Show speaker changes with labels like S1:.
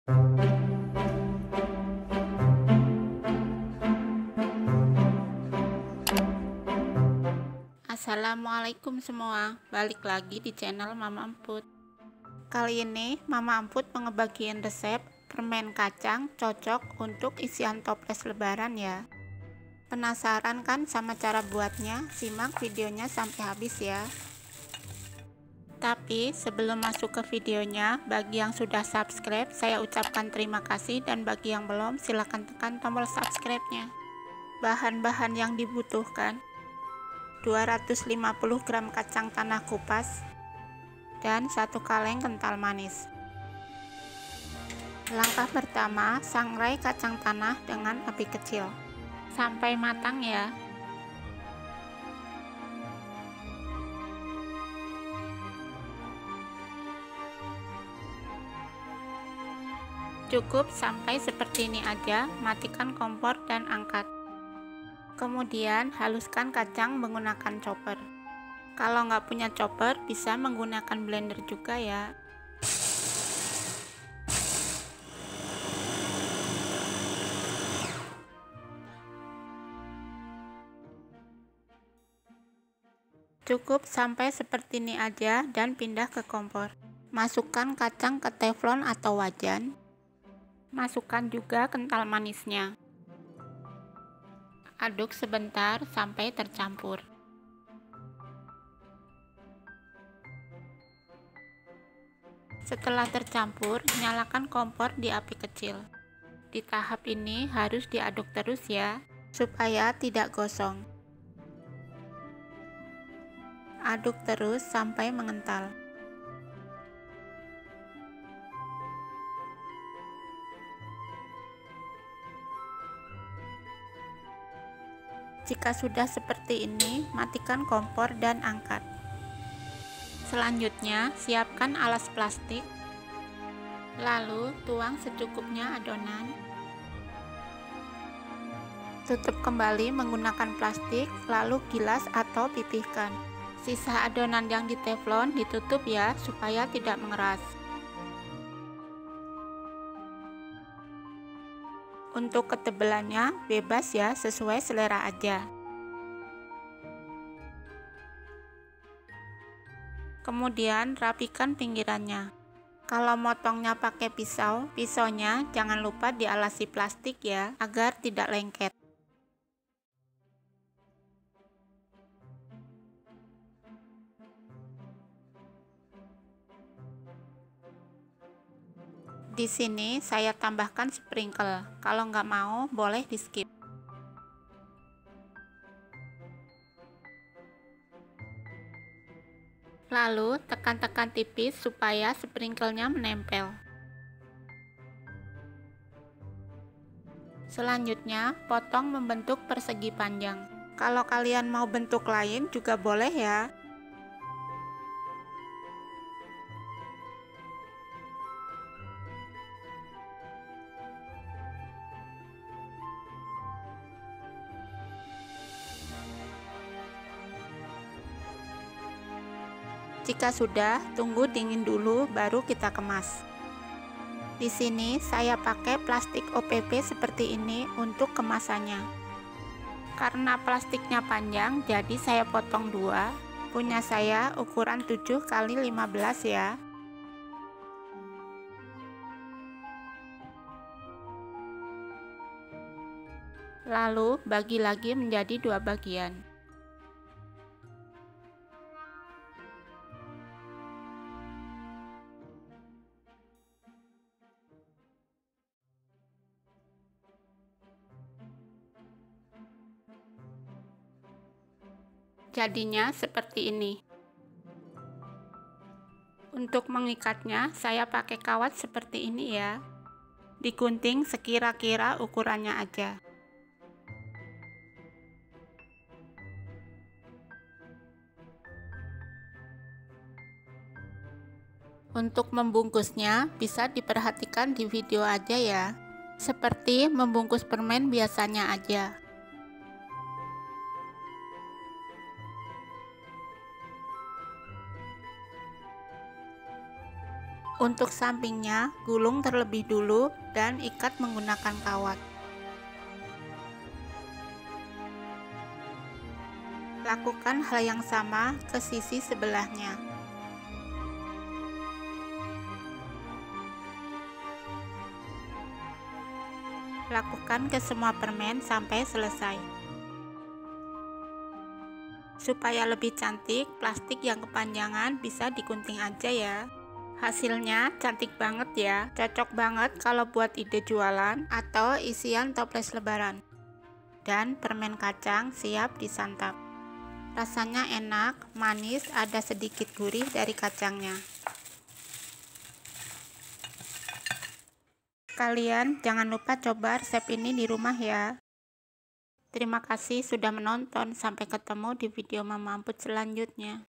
S1: Assalamualaikum semua, balik lagi di channel Mama Emput. Kali ini Mama Emput mau ngebagiin resep permen kacang cocok untuk isian toples lebaran ya. Penasaran kan sama cara buatnya? Simak videonya sampai habis ya. Tapi sebelum masuk ke videonya, bagi yang sudah subscribe saya ucapkan terima kasih, dan bagi yang belum silahkan tekan tombol subscribe-nya. Bahan-bahan yang dibutuhkan: 250 gram kacang tanah kupas dan 1 kaleng kental manis. Langkah pertama, sangrai kacang tanah dengan api kecil sampai matang ya. Cukup sampai seperti ini aja, matikan kompor dan angkat. Kemudian haluskan kacang menggunakan chopper. Kalau nggak punya chopper, bisa menggunakan blender juga ya. Cukup sampai seperti ini aja dan pindah ke kompor. Masukkan kacang ke teflon atau wajan. Masukkan juga kental manisnya. Aduk sebentar sampai tercampur. Setelah tercampur, nyalakan kompor di api kecil. Di tahap ini harus diaduk terus ya, supaya tidak gosong. Aduk terus sampai mengental. Jika sudah seperti ini, matikan kompor dan angkat. Selanjutnya, siapkan alas plastik. Lalu, tuang secukupnya adonan. Tutup kembali menggunakan plastik, lalu gilas atau pipihkan. Sisa adonan yang di teflon ditutup ya, supaya tidak mengeras. Untuk ketebalannya bebas ya, sesuai selera aja. Kemudian rapikan pinggirannya. Kalau motongnya pakai pisau, pisaunya jangan lupa dialasi plastik ya, agar tidak lengket. Di sini saya tambahkan sprinkle, kalau nggak mau boleh di skip. Lalu tekan-tekan tipis supaya sprinklenya menempel. Selanjutnya potong membentuk persegi panjang. Kalau kalian mau bentuk lain juga boleh ya. Jika sudah, tunggu dingin dulu baru kita kemas. Di sini saya pakai plastik OPP seperti ini untuk kemasannya. Karena plastiknya panjang, jadi saya potong dua. Punya saya ukuran 7 x 15 ya. Lalu bagi lagi menjadi dua bagian. Jadinya seperti ini. Untuk mengikatnya saya pakai kawat seperti ini ya. Digunting sekira-kira ukurannya aja. Untuk membungkusnya bisa diperhatikan di video aja ya. Seperti membungkus permen biasanya aja. Untuk sampingnya, gulung terlebih dulu dan ikat menggunakan kawat. Lakukan hal yang sama ke sisi sebelahnya. Lakukan ke semua permen sampai selesai. Supaya lebih cantik, plastik yang kepanjangan bisa digunting aja ya. Hasilnya cantik banget ya, cocok banget kalau buat ide jualan atau isian toples lebaran. Dan permen kacang siap disantap. Rasanya enak, manis, ada sedikit gurih dari kacangnya. Kalian jangan lupa coba resep ini di rumah ya. Terima kasih sudah menonton, sampai ketemu di video Mama Amput selanjutnya.